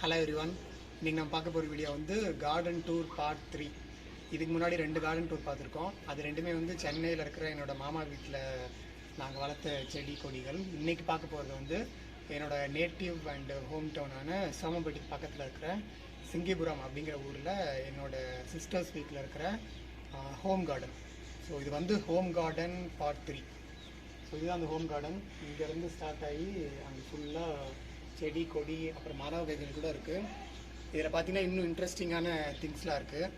Hello everyone. இன்றைக்கி நம்ம பார்க்க போகிற வீடியோ வந்து கார்டன் டூர் பார்ட் 3. இதுக்கு முன்னாடி 2 கார்டன் டூர் பார்த்துருக்கோம். அது ரெண்டுமே வந்து சென்னையில் இருக்கிற என்னோடய மாமா வீட்டில் நாங்கள் வளர்த்த செடி கொடிகள். இன்றைக்கி பார்க்க போகிறது வந்து என்னோடய நேட்டிவ் அண்ட் ஹோம் டவுனான சோமம்பட்டிக்கு பக்கத்தில் இருக்கிற சிங்கிபுரம் அப்படிங்கிற ஊரில் என்னோடய சிஸ்டர்ஸ் வீட்டில் இருக்கிற ஹோம் கார்டன். ஸோ இது வந்து ஹோம் கார்டன் பார்ட் 3. ஸோ இதுதான் அந்த ஹோம் கார்டன். இங்கேருந்து ஸ்டார்ட் ஆகி அங்கே ஃபுல்லாக செடி கொடி அப்புறம் மர வகைகள் கூட இருக்குது. இதில் பார்த்திங்கன்னா இன்னும் இன்ட்ரெஸ்டிங்கான திங்ஸ்லாம் இருக்குது.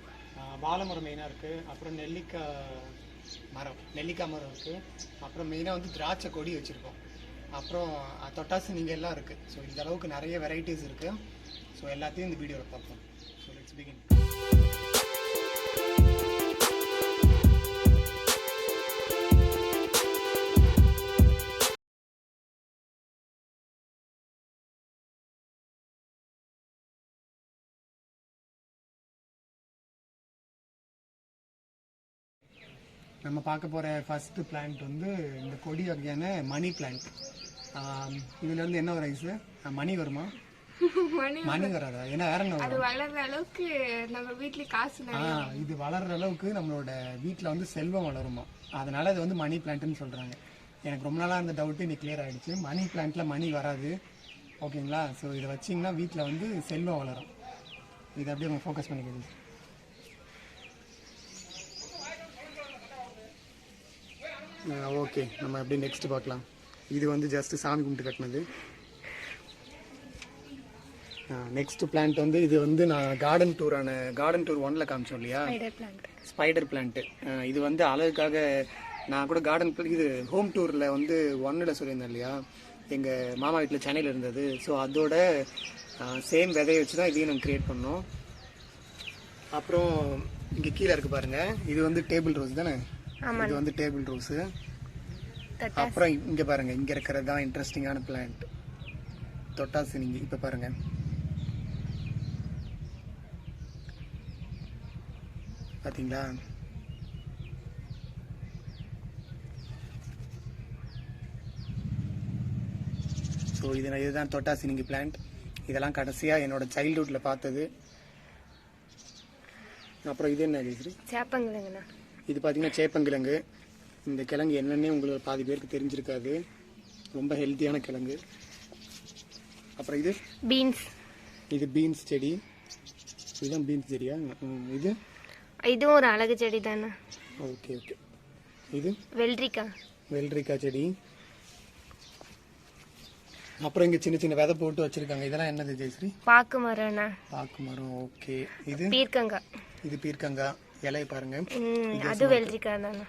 வாழை மரம் மெயினாக இருக்குது, அப்புறம் நெல்லிக்காய் மரம் இருக்குது, அப்புறம் மெயினாக வந்து திராட்சை கொடி வச்சுருக்கோம், அப்புறம் தொட்டாசு நீங்கள் எல்லாம் இருக்குது. ஸோ இந்த அளவுக்கு நிறைய வெரைட்டிஸ் இருக்குது. ஸோ எல்லாத்தையும் இந்த வீடியோவில் பார்ப்போம். So let's begin. நம்ம பார்க்க போகிற ஃபஸ்ட்டு பிளான்ட் வந்து இந்த கொடி வகையான மணி பிளான்ட். இதில் வந்து என்ன ஒரு ஐஸு மணி வருமா? மணி வராதா? ஏன்னா வேற என்ன வரும்? வளர்ற அளவுக்கு நம்ம வீட்ல காசு இது வளர்ற அளவுக்கு நம்மளோட வீட்டில் வந்து செல்வம் வளருமா, அதனால இது வந்து மணி பிளான்ட்னு சொல்கிறாங்க. எனக்கு ரொம்ப நாளாக அந்த டவுட்டு இன்னைக்கு கிளியர் ஆகிடுச்சு. மணி பிளான்ட்டில் மணி வராது, ஓகேங்களா? ஸோ இதை வச்சிங்கன்னா வீட்டில் வந்து செல்வம் வளரும். இதை அப்படியே நம்ம ஃபோக்கஸ் பண்ணிக்கிறது. ஓகே, நம்ம அப்படியே நெக்ஸ்ட் பார்க்கலாம். இது வந்து ஜஸ்ட் சாமி கும்பிட்டு கட்டினது. நெக்ஸ்ட் பிளான்ட் வந்து இது வந்து நான் கார்டன் டூர் 1ல் காமிச்சோம் இல்லையா, ஸ்பைடர் பிளான்ட்டு. இது வந்து அழகுக்காக நான் கூட கார்டன் இது ஹோம் டூரில் வந்து 1ல் சொல்லியிருந்தேன் இல்லையா, எங்கள் மாமா வீட்டில் சென்னையில் இருந்தது. ஸோ அதோட சேம் விதையை வச்சு தான் இதையும் நாங்கள் க்ரியேட் பண்ணோம். அப்புறம் இங்கே கீழே இருக்குது பாருங்கள், இது வந்து டேபிள் ரோஸ் தானே, இது வந்து டேபிள் ரோஸு. அப்புறம் இங்கே பாருங்கள், இங்கே இருக்கிறது தான் இன்ட்ரெஸ்டிங்கான பிளான்ட் தொட்டாசு. நீங்கள் இப்போ பாருங்கள், பார்த்தீங்களா? ஸோ இதுதான் தொட்டாசினிங்கி பிளான்ட். இதெல்லாம் கடைசியாக என்னோட சைல்ட்ஹுட்டில் பார்த்தது. அப்புறம் இது என்ன ஜெயஸ்ரீ? சேப்பங்கிழங்குண்ணா. இது பார்த்தீங்கன்னா சேப்பங்கிழங்கு. இந்த கிழங்கு என்னன்னே உங்களுக்கு பாதி பேருக்கு தெரிஞ்சிருக்காது, ரொம்ப ஹெல்த்தியான கிழங்கு. அப்புறம் இது பீன்ஸ். இது பீன்ஸ் செடி. இதுதான் பீன்ஸ் செடியா? இதுவும் ஒரு அழகு செடி தானே. Okay okay. இது வெள்ளரிக்காய் செடி. அப்புறம் இங்கே சின்ன சின்ன விதை போட்டு வச்சிருக்காங்க. இதெல்லாம் என்னது ஜெயஸ்ரீ? பாக்கு மரம்ண்ணா. பாக்கு மரம். ஓகே. இது பீர்க்கங்காய். இது பீர்க்கங்காய் இலையை பாருங்க, அது வெள்ளரிக்காய் தானே.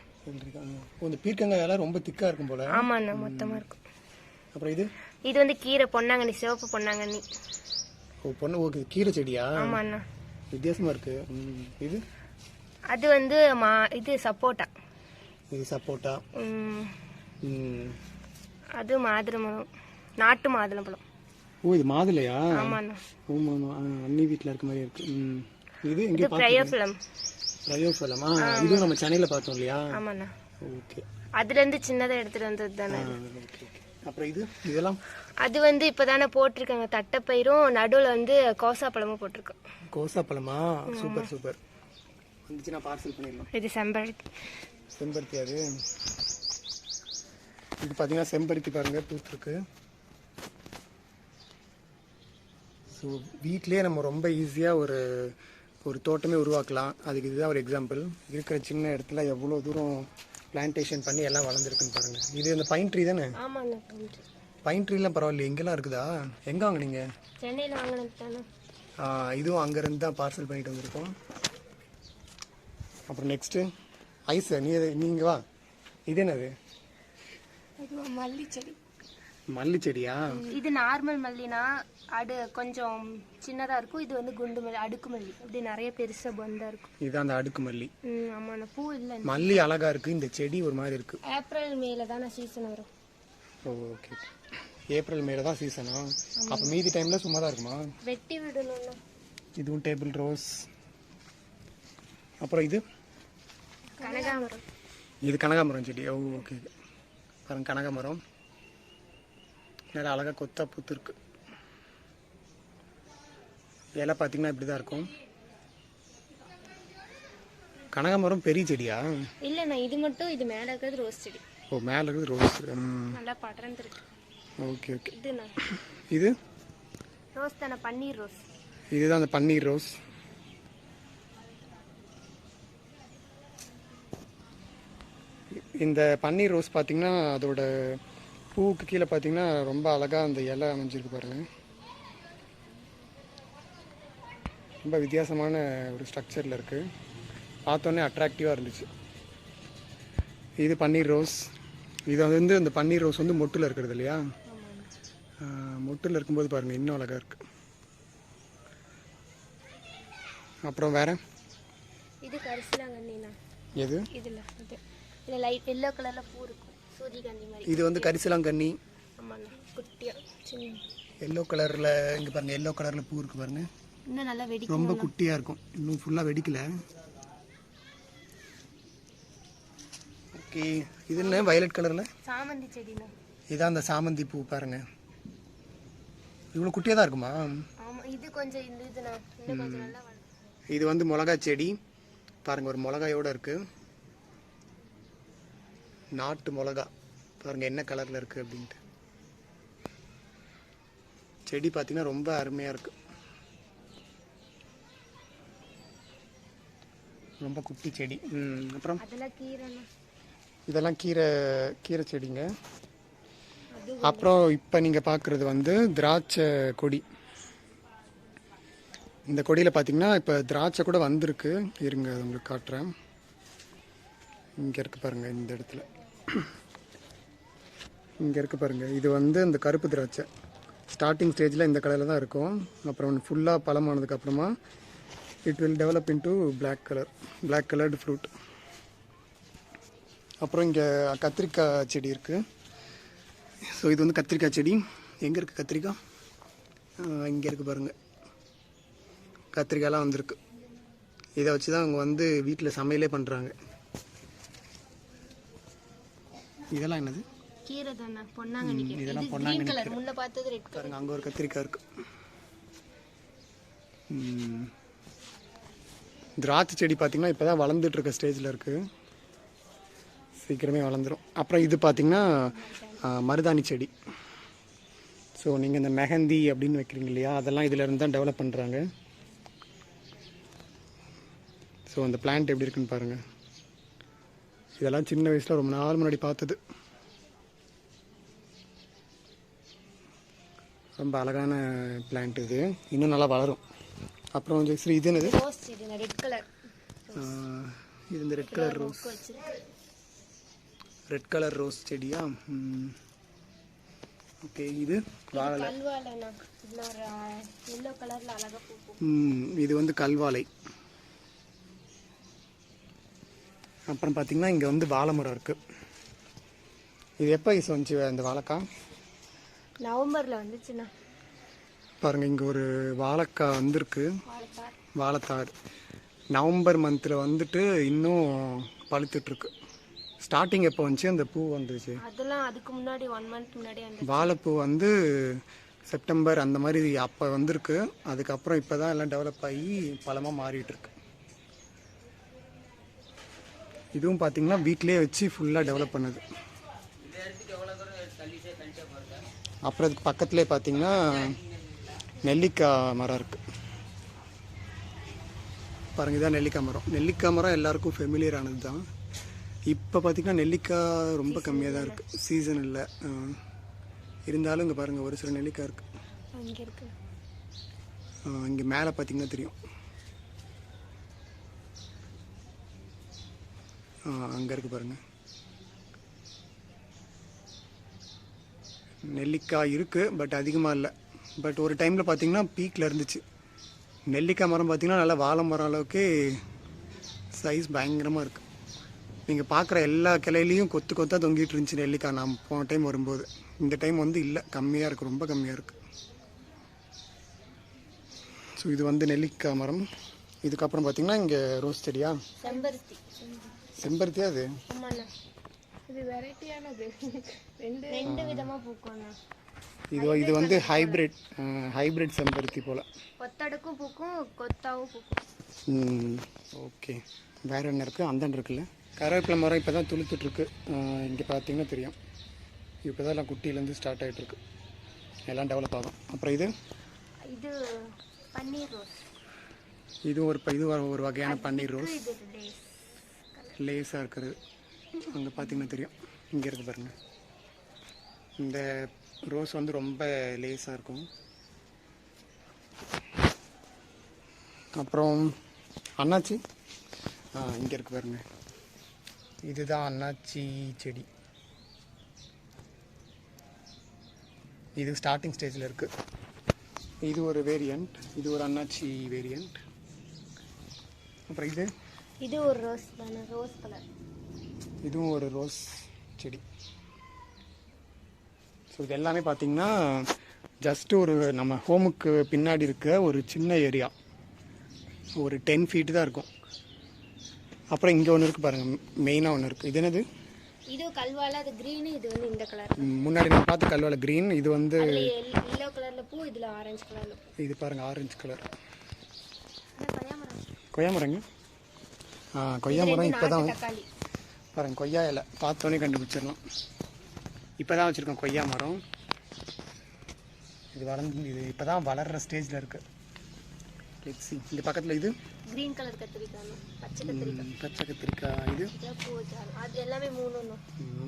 இந்த பீர்க்கங்காய் இலை ரொம்ப திக்கா இருக்கும் போல. ஆமாண்ணா, மொத்தமா இருக்கும். அப்புறம் இது வந்து கீரை பொன்னாங்கண்ணி, சிவப்பு பொன்னாங்கண்ணி. ஓகே, கீரை செடியா? ஆமாண்ணா, வித்தியாசமா இருக்கு. அது வந்து இது சப்போட்டா. இது சப்போட்டா. அது மாதுளம்பழம், நாட்டு மாதுளம்பழம். ஓ, இது மாதுளையா? ஆமாண்ணா. ஆமா, அண்ணி வீட்டில் இருக்க மாதிரி இருக்கு. இது எங்க பிரயோபலம். இது நம்ம சென்னையில பார்த்தோம் இல்லையா? ஆமாண்ணா. ஓகே. அதுல இருந்து சின்னதா எடுத்துட்டு வந்தது தானே. அப்புறம் இதெல்லாம் அது வந்து இப்பதானே போட்டிருக்காங்க, தட்டைப்பயிரும் நடுவுல வந்து கோசா பழமும் போட்டிருக்கோம். கோசா பழமா? Super super. வந்துச்சுன்னா பார்சல் பண்ணிடலாம். இது செம்பருத்தி. அது இது பாத்தீங்கன்னா செம்பருத்தி பாருங்க, பூத்துருக்கு. ஸோ வீட்லேயே நம்ம ரொம்ப ஈஸியாக ஒரு தோட்டமே உருவாக்கலாம். அதுக்கு இதுதான் ஒரு எக்ஸாம்பிள். இருக்கிற சின்ன இடத்துல எவ்வளோ தூரம் பிளான்டேஷன் பண்ணி எல்லாம் வளர்ந்துருக்குன்னு பாருங்கள். இது இந்த பைன் ட்ரீ தானே? பைன் ட்ரீலாம் பரவாயில்ல, எங்கெல்லாம் இருக்குதா? எங்கே வாங்கினீங்க? சென்னையில் வாங்கினது. இதுவும் அங்கேருந்து தான் பார்சல் பண்ணிட்டு வந்திருக்கோம். அப்புறம் நெக்ஸ்ட்டு ஐஸ். நீங்கள் வா. இது என்னது? மல்லி செடியா? இது நார்மல் மல்லினா, அது கொஞ்சம் சின்னதா இருக்கும். இது வந்து குண்டு மல்லி, அடுக்கு மல்லி. அப்படி நிறைய பெருசா பந்தா இருக்கும். இது அந்த அடுக்கு மல்லி. ஆமாண்ணா. பூ இல்ல, மல்லி அழகா இருக்கு. இந்த செடி ஒரு மாதிரி இருக்கு. ஏப்ரல் மேல தானே சீசன் வரும். ஓகே, ஏப்ரல் மேல தான் சீசனா? அப்ப மீதி டைம்ல சும்மா தான் இருக்குமா? வெட்டி விடணும்னா. இதுவும் டேபிள் ரோஸ். அப்புறம் இது கனகாமரம். இது கனகாமரம் செடி. ஓகே, பாருங்க கனகாமரம் நல்லா அழகா கொத்தா பூத்து இருக்கு. இலை பார்த்தீங்கன்னா இப்படி தான் இருக்கும். கனகாமரம் பெரிய செடியா? இல்லைண்ணா, இது மட்டும், இது மேலே இருக்கிறது ரோஸ் செடி. ஓ, மேலே இருக்குது ரோஸ். நல்லா படர்ந்துருக்கு. Okay okay. இதுண்ணா இது ரோஸ் தானே, பன்னீர் ரோஸ். இதுதான் அந்த பன்னீர் ரோஸ். இந்த பன்னீர் ரோஸ் பார்த்தீங்கன்னா அதோட பூவுக்கு கீழே பார்த்தீங்கன்னா ரொம்ப அழகாக அந்த இலை அமைஞ்சிருக்கு பாருங்கள். ரொம்ப வித்தியாசமான ஒரு ஸ்ட்ரக்சரில் இருக்குது. பார்த்தோன்னே அட்ராக்டிவாக இருந்துச்சு. இது பன்னீர் ரோஸ். இது வந்து இந்த பன்னீர் ரோஸ் வந்து மொட்டில் இருக்கிறது இல்லையா? மொட்டில் இருக்கும்போது பாருங்கள் இன்னும் அழகாக இருக்குது. அப்புறம் வேறு இது கரிசலாங்கண்ணிண்ணா. எது? இதில் இது லைட் எல்லோ கலரில் பூ இருக்கும், சூரியகாந்தி மாதிரி. இது வந்து கரிசலாங்கண்ணி. ஆமாண்ணா, குட்டியாக சின்ன எல்லோ கலரில். இங்கே பாருங்கள், எல்லோ கலரில் பூ இருக்குது பாருங்கள். இன்னும் நல்லா வெடிக்கும், ரொம்ப குட்டியாக இருக்கும், இன்னும் ஃபுல்லாக வெடிக்கல. ஓகே. இது என்ன வயலட் கலரில்? சாமந்தி செடிண்ணா. இதான் அந்த சாமந்தி பூ பாருங்க, இவ்வளோ குட்டியாக தான் இருக்குமா? ஆமாம், இது கொஞ்சம் இந்த இதுண்ணா இன்னும் கொஞ்சம் நல்லா வளரும். இது வந்து மிளகா செடி பாருங்க, ஒரு மிளகாயோட இருக்கு. நாட்டு மிளகா பாருங்க என்ன கலரில் இருக்குது அப்படின்ட்டு. செடி பார்த்தீங்கன்னா ரொம்ப அருமையாக இருக்குது. ரொம்ப குட்டி செடி. அப்புறம் அதெல்லாம் கீரைண்ணா. இதெல்லாம் கீரை செடிங்க. அப்புறம் இப்போ நீங்கள் பார்க்குறது வந்து திராட்சை கொடி. இந்த கொடியில் பார்த்தீங்கன்னா இப்போ திராட்சை கூட வந்திருக்கு. இருங்க அது உங்களுக்கு காட்டுறேன். இங்கே இருக்குது பாருங்கள், இந்த இடத்துல இங்கே இருக்குது பாருங்கள். இது வந்து இந்த கருப்பு திராட்சை. ஸ்டார்டிங் ஸ்டேஜில் இந்த கலரில் தான் இருக்கும். அப்புறம் ஃபுல்லாக பழமானதுக்கப்புறமா it will develop into black colored fruit. அப்புறம் இங்கே கத்திரிக்காய் செடி இருக்குது. ஸோ இது வந்து கத்திரிக்காய் செடி. எங்கே இருக்குது கத்திரிக்காய்? இங்கே இருக்குது பாருங்கள், கத்திரிக்காயெலாம் வந்திருக்கு. இதை வச்சு தான் அவங்க வந்து வீட்டில் சமையலே பண்ணுறாங்க. இதெல்லாம் என்னது? கீரை தானே, பொன்னாங்கண்ணி கீரை. இதெல்லாம் பொன்னாங்கண்ணி கலர், முன்ன பார்த்தது ரெட் கலர். பாருங்க, அங்கே ஒரு கத்திரிக்காய் இருக்குது. திராட்சை செடி பார்த்தீங்கன்னா இப்போ தான் வளர்ந்துட்டு இருக்க ஸ்டேஜில் இருக்குது, சீக்கிரமே வளர்ந்துடும். அப்புறம் இது பார்த்தீங்கன்னா மருதாணி செடி. ஸோ நீங்கள் இந்த மெஹந்தி அப்படின்னு வைக்கிறீங்க இல்லையா, அதெல்லாம் இதிலேருந்து தான் டெவலப் பண்ணுறாங்க. ஸோ அந்த பிளான்ட் எப்படி இருக்குன்னு பாருங்கள். இதெல்லாம் சின்ன வயசில் ரொம்ப நாள் முன்னாடி பார்த்தது. ரொம்ப அழகான பிளான்ட் இது, இன்னும் நல்லா வளரும். அப்புறம் ஜெயஸ்ரீ இது என்னது? Red colour. இது இந்த red colour rose. Red colour rose செடியா? ஓகே. இது வாழை. இது வந்து கல்வாழை. அப்புறம் பார்த்தீங்கன்னா இங்கே வந்து வாழை மரம் இருக்குது. இது எப்போ யூஸ் வந்துச்சு அந்த வாழைக்காய்? நவம்பரில் வந்துச்சுண்ணா. பாருங்கள், இங்கே ஒரு வாழைக்காய் வந்திருக்கு, வாழைத்தார். நவம்பர் மந்தில் வந்துட்டு இன்னும் பழுத்துட்ருக்கு. ஸ்டார்டிங் எப்போ வந்துச்சு அந்த பூ வந்துச்சு? அதெல்லாம் அதுக்கு முன்னாடி 1 month முன்னாடி. வாழைப்பூ வந்து செப்டம்பர் அந்த மாதிரி அப்போ வந்திருக்கு. அதுக்கப்புறம் இப்போ தான் எல்லாம் டெவலப் ஆகி பழமாக மாறிட்டு இருக்கு. இதுவும் பார்த்தீங்கன்னா வீட்டிலே வச்சு ஃபுல்லாக டெவலப் பண்ணுது. அப்புறம் அதுக்கு பக்கத்துலேயே பார்த்தீங்கன்னா நெல்லிக்காய் மரம் இருக்குது பாருங்கள். இதான் நெல்லிக்காய் மரம். நெல்லிக்காய் மரம் எல்லாருக்கும் ஃபெமிலியர் ஆனது தான். இப்போ பார்த்திங்கன்னா நெல்லிக்காய் ரொம்ப கம்மியாக தான் இருக்குது, சீசன் இல்லை. இருந்தாலும் இங்கே பாருங்கள் ஒரு சில நெல்லிக்காய் இருக்குது. இங்கே மேலே பார்த்திங்கன்னா தெரியும். அங்கே இருக்குது பாருங்கள், நெல்லிக்காய் இருக்குது, பட் அதிகமாக இல்லை. பட் ஒரு டைமில் பார்த்திங்கன்னா பீக்கில் இருந்துச்சு. நெல்லிக்காய் மரம் பார்த்திங்கன்னா நல்லா வாழை மரம் அளவுக்கு சைஸ் பயங்கரமாக இருக்குது. நீங்கள் பார்க்குற எல்லா கிளையிலையும் கொத்து கொத்தாக தொங்கிட்டு இருந்துச்சு நெல்லிக்காய் நான் போன டைம் வரும்போது. இந்த டைம் வந்து இல்லை, கம்மியாக இருக்குது, ரொம்ப கம்மியாக இருக்குது. ஸோ இது வந்து நெல்லிக்காய் மரம். இதுக்கப்புறம் பார்த்திங்கன்னா இங்கே ரோஸ் செடியா? செம்பருத்தியா? அது இது வெரைட்டியானது, ரெண்டு விதமாக பூக்கும். இது வந்து ஹைப்ரிட் செம்பருத்தி போல். கொத்தடுக்கும் பூக்கும், கொத்தாவும் பூக்கும். ஓகே. வேறு என்ன இருக்குது? அந்தன் இருக்குல்ல. கருவேப்பிலை மரம் இப்போ தான் துளுத்துட்ருக்கு. இங்கே பார்த்தீங்கன்னா தெரியும். இப்போ தான் எல்லாம் குட்டியிலேருந்து ஸ்டார்ட் ஆகிட்டுருக்கு. எல்லாம் டெவலப் ஆகும். அப்புறம் இது பன்னீர் ரோஸ். இது ஒரு வகையான பன்னீர் ரோஸ். லேஸாக இருக்கிறது அங்கே பார்த்தீங்கன்னா தெரியும். இங்கே இருக்குது பாருங்கள். இந்த ரோஸ் வந்து ரொம்ப லேஸாக இருக்கும். அப்புறம் அன்னாச்சி இங்கே இருக்குது பாருங்கள். இதுதான் அன்னாச்சி செடி. இது ஸ்டார்டிங் ஸ்டேஜில் இருக்குது. இது ஒரு வேரியண்ட். இது ஒரு அன்னாச்சி வேரியண்ட். அப்புறம் இது ஒரு ரோஸ் கலர். இதுவும் ஒரு ரோஸ் செடி. ஸோ இது எல்லாமே பார்த்தீங்கன்னா ஜஸ்ட்டு ஒரு நம்ம ஹோமுக்கு பின்னாடி இருக்க ஒரு சின்ன ஏரியா. ஒரு 10 ஃபீட்டு தான் இருக்கும். அப்புறம் இங்கே ஒன்று இருக்குது பாருங்கள், மெயினாக ஒன்று இருக்குது. இது என்னது? இது கல்வாழை. அது க்ரீனு. இது வந்து இந்த கலர். முன்னாடி நான் பார்த்து கல்வாழை க்ரீன். இது வந்து எல்லோ கலரில் பூ. இதில் ஆரஞ்சு கலரில். இது பாருங்கள், ஆரஞ்சு கலர். கொய்யா மரங்க. கொய்யா மரம் இப்போ தான் பாருங்கள். கொய்யா இலை பார்த்தோன்னே கண்டுபிடிச்சிடலாம். இப்போ தான் வச்சுருக்கோம் கொய்யா மரம். இது இப்போ தான் வளர்கிற ஸ்டேஜில் இருக்குது. லெட்ஸி. இந்த பக்கத்தில் இது கிரீன் கலர் கத்திரிக்காய், பச்சை கத்திரிக்காய். இது அது எல்லாமே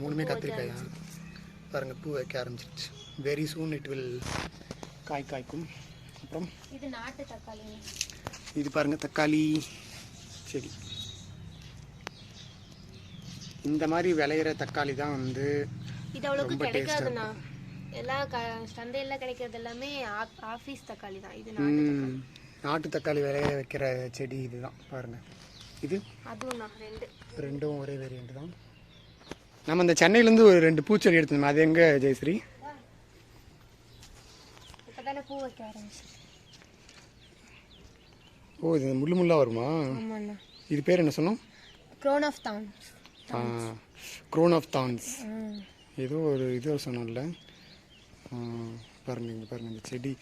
மூணுமே கத்திரிக்காயா? பாருங்கள், பூ வைக்க ஆரம்பிச்சிருச்சு. வெரி சூன் இட் வில் காய்க்கும். அப்புறம் இது நாட்டு தக்காளி. இது பாருங்கள், தக்காளி செடி. இந்த மாதிரி விளையிற தக்காளி தான் வந்து இது அவ்வளோக்கு கிடைக்காதுண்ணா. எல்லாம் சந்தையில் கிடைக்கிறது எல்லாமே ஆஃபீஸ் தக்காளி தான். இது நாட்டு தக்காளி விளைய வைக்கிற செடி. இதுதான் பாருங்கள். இது ரெண்டும் ஒரே வேரியண்ட் தான். நம்ம இந்த சென்னையிலேருந்து ஒரு 2 பூச்செடி எடுத்தோம். அது எங்கே ஜெயஸ்ரீ? இப்போதானே பூ வைக்க ஆரம்பிச்சு. ஓ, இது முள்ளாக வருமா? இது பேர் என்ன சொன்னோம்? Crown of thorns. ஏதோ ஒரு இது சொன்னோம்ல. பாருங்கள், இங்கே பாருங்கள்.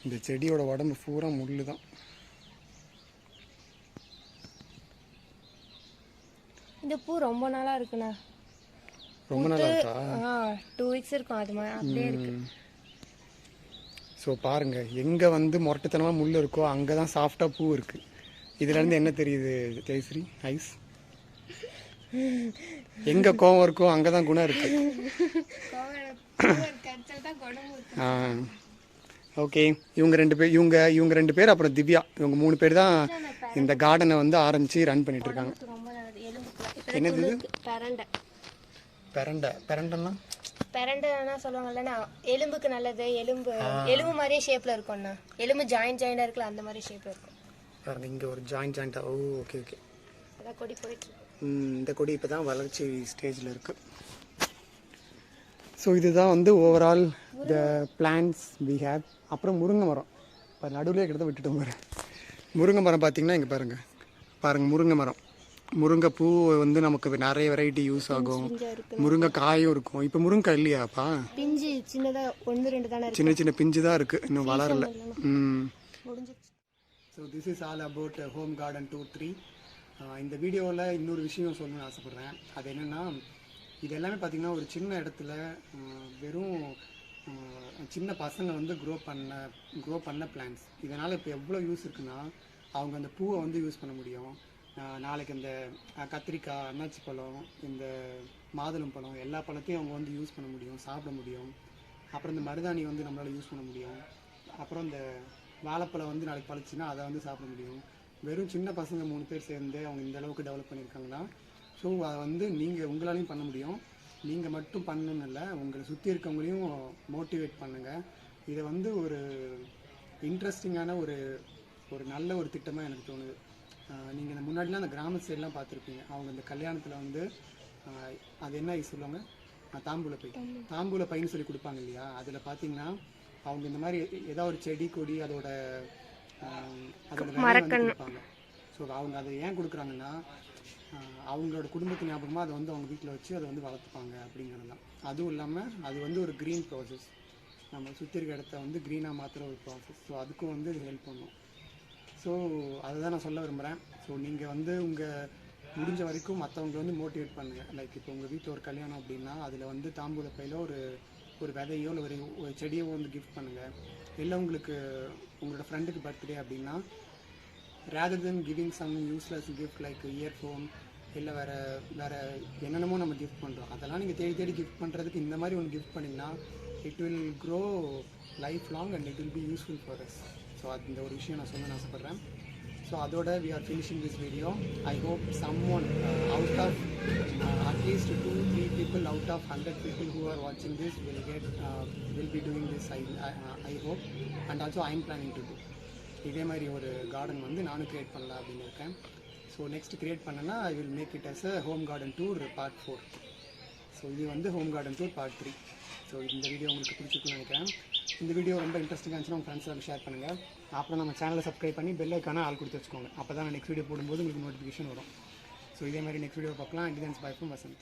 இந்த செடியோட உடம்பு பூரா முள் தான். இந்த பூ ரொம்ப நாளாக இருக்குண்ணா. ரொம்ப நாளாக இருக்கா? 2 வீக்ஸ் இருக்கும். அது மாதிரி அப்படியே இருக்கு. ஸோ பாருங்கள், எங்கே வந்து மொரட்டுத்தனமாக முள் இருக்கோ அங்கே தான் சாஃப்டாக பூ இருக்குது. இதுலேருந்து என்ன தெரியுது ஜெயஸ்ரீ? ஐஸ். எங்கே கோவம் இருக்கோ அங்கே தான் குணம் இருக்குது. ஓகே. இவங்க 2 பேர் அப்புறம் திவ்யா, இவங்க 3 பேர் தான் இந்த கார்டனை வந்து ஆரம்பித்து ரன் பண்ணிட்டு இருக்காங்க. என்னது? பெரண்டெல்லாம் பெரண்டனா சொல்லுவாங்கல்லண்ணா, எலும்புக்கு நல்லது. எலும்பு மாதிரியே ஷேப்பில் இருக்கும்ண்ணா. எலும்பு ஜாயிண்டாக இருக்குல்ல, அந்த மாதிரி ஷேப்பில் இருக்கும். பாருங்க, இங்கே ஒரு ஜாயிண்டாக. ஓ, ஓகே. அதான் கொடி போயிட்டு. இந்த கொடி இப்போ தான் வளர்ச்சி ஸ்டேஜில் இருக்குது. ஸோ இதுதான் வந்து overall the plans we have. அப்புறம் முருங்கை மரம். இப்போ நடுவில் கிட்ட விட்டுட்டு போகிறேன். முருங்கை மரம் பார்த்தீங்கன்னா இங்கே பாருங்கள் முருங்கை மரம். முருங்கைப்பூ வந்து நமக்கு நிறைய வெரைட்டி யூஸ் ஆகும். முருங்கை காயும் இருக்கும். இப்போ முருங்கை இல்லையாப்பா? பிஞ்சு சின்னதாக 1-2 தானே, சின்ன பிஞ்சு தான் இருக்குது, இன்னும் வளரல. So this is all about home garden tour 3. இந்த வீடியோவில் இன்னொரு விஷயம் சொல்லணும்னு ஆசைப்பட்றேன். அது என்னென்னா, இது எல்லாமே பார்த்திங்கன்னா ஒரு சின்ன இடத்துல வெறும் சின்ன பசங்க வந்து க்ரோ பண்ண பிளான்ஸ். இதனால் இப்போ எவ்வளோ யூஸ் இருக்குன்னா, அவங்க அந்த பூவை வந்து யூஸ் பண்ண முடியும். நாளைக்கு இந்த கத்திரிக்காய், அன்னாச்சி பழம், இந்த மாதுளம் பழம், எல்லா பழத்தையும் அவங்க வந்து யூஸ் பண்ண முடியும், சாப்பிட முடியும். அப்புறம் இந்த மருதாணி வந்து நம்மளால் யூஸ் பண்ண முடியும். அப்புறம் இந்த வாழைப்பழம் வந்து நாளைக்கு பழிச்சுன்னா அதை வந்து சாப்பிட முடியும். வெறும் சின்ன பசங்க 3 பேர் சேர்ந்து அவங்க இந்த அளவுக்கு டெவலப் பண்ணியிருக்காங்கன்னா, ஸோ அதை வந்து நீங்கள் உங்களாலையும் பண்ண முடியும். நீங்கள் மட்டும் பண்ணணுன்னு இல்லை, உங்களை சுற்றி இருக்கவங்களையும் மோட்டிவேட் பண்ணுங்கள். இதை வந்து ஒரு இன்ட்ரெஸ்டிங்கான ஒரு நல்ல ஒரு திட்டமாக எனக்கு தோணுது. நீங்கள் இந்த முன்னாடிலாம் அந்த கிராம சைட்லாம் பார்த்துருப்பீங்க. அவங்க இந்த கல்யாணத்தில் வந்து அது என்ன சொல்லுவாங்க, தாம்பூல பைன்னு சொல்லி கொடுப்பாங்க இல்லையா? அதில் பார்த்தீங்கன்னா அவங்க இந்த மாதிரி ஏதாவது ஒரு செடி கொடி அதோட விலையை வந்து கொடுப்பாங்க. ஸோ அவங்க அதை ஏன் கொடுக்குறாங்கன்னா, அவங்களோட குடும்பத்து ஞாபகமாக அதை வந்து அவங்க வீட்டில் வச்சு அதை வந்து வளர்த்துப்பாங்க அப்படிங்கிறது தான். அதுவும் இல்லாமல் அது வந்து ஒரு க்ரீன் ப்ராசஸ். நம்ம சுற்றி இருக்க இடத்த வந்து க்ரீனாக மாற்றுற ஒரு ப்ராசஸ். ஸோ அதுக்கும் வந்து இது ஹெல்ப் பண்ணும். ஸோ அதை தான் நான் சொல்ல விரும்புகிறேன். ஸோ நீங்கள் வந்து உங்கள் முடிஞ்ச வரைக்கும் மற்றவங்களை வந்து மோட்டிவேட் பண்ணுங்கள். லைக் இப்போ உங்கள் வீட்டில் ஒரு கல்யாணம் அப்படின்னா அதில் வந்து தாம்பூல பையில் ஒரு விதையோ இல்லை ஒரு செடியோ வந்து கிஃப்ட் பண்ணுங்கள். இல்லை உங்களுக்கு உங்களோட ஃப்ரெண்டுக்கு பர்த்டே அப்படின்னா rather than giving some useless gift like earphone இல்லை வேறு என்னென்னமோ நம்ம கிஃப்ட் பண்ணுறோம், அதெல்லாம் நீங்கள் தேடி கிஃப்ட் பண்ணுறதுக்கு இந்த மாதிரி ஒன்று கிஃப்ட் பண்ணிங்கன்னா it will grow life long and it will be useful for us. So அந்த ஒரு விஷயம் நான் சொல்ல ஆசைப்பட்றேன். ஸோ அதோட we are finishing this video. I hope someone out of at least 2-3 people out of 100 people who are watching this will be doing this. I hope, and also I am planning to do. இதே மாதிரி ஒரு garden வந்து நானும் create பண்ணலாம் அப்படின்னு இருக்கேன். So next create பண்ணேன்னா I will make it as a home garden tour part 4. So இது வந்து home garden tour part 3. So இந்த வீடியோ உங்களுக்கு பிடிச்சிருக்குன்னு நினைக்கிறேன். இந்த வீடியோ ரொம்ப இன்ட்ரெஸ்டிங்காக இருந்துச்சுன்னா உங்கள் ஃப்ரெண்ட்ஸோட ஷேர் பண்ணுங்கள். அப்புறம் நம்ம சேனலை சப்ஸ்கிரைப் பண்ணி பெல் ஐக்கான ஆள் கொடுத்து வச்சுக்கோங்க. அப்போ தான் நான் நெக்ஸ்ட் வீடியோ போடும்போது உங்களுக்கு நோட்டிஃபிகேஷன் வரும். ஸோ இதே மாதிரி நெக்ஸ்ட் வீடியோ பார்க்கலாம். Indians by from Vasanth.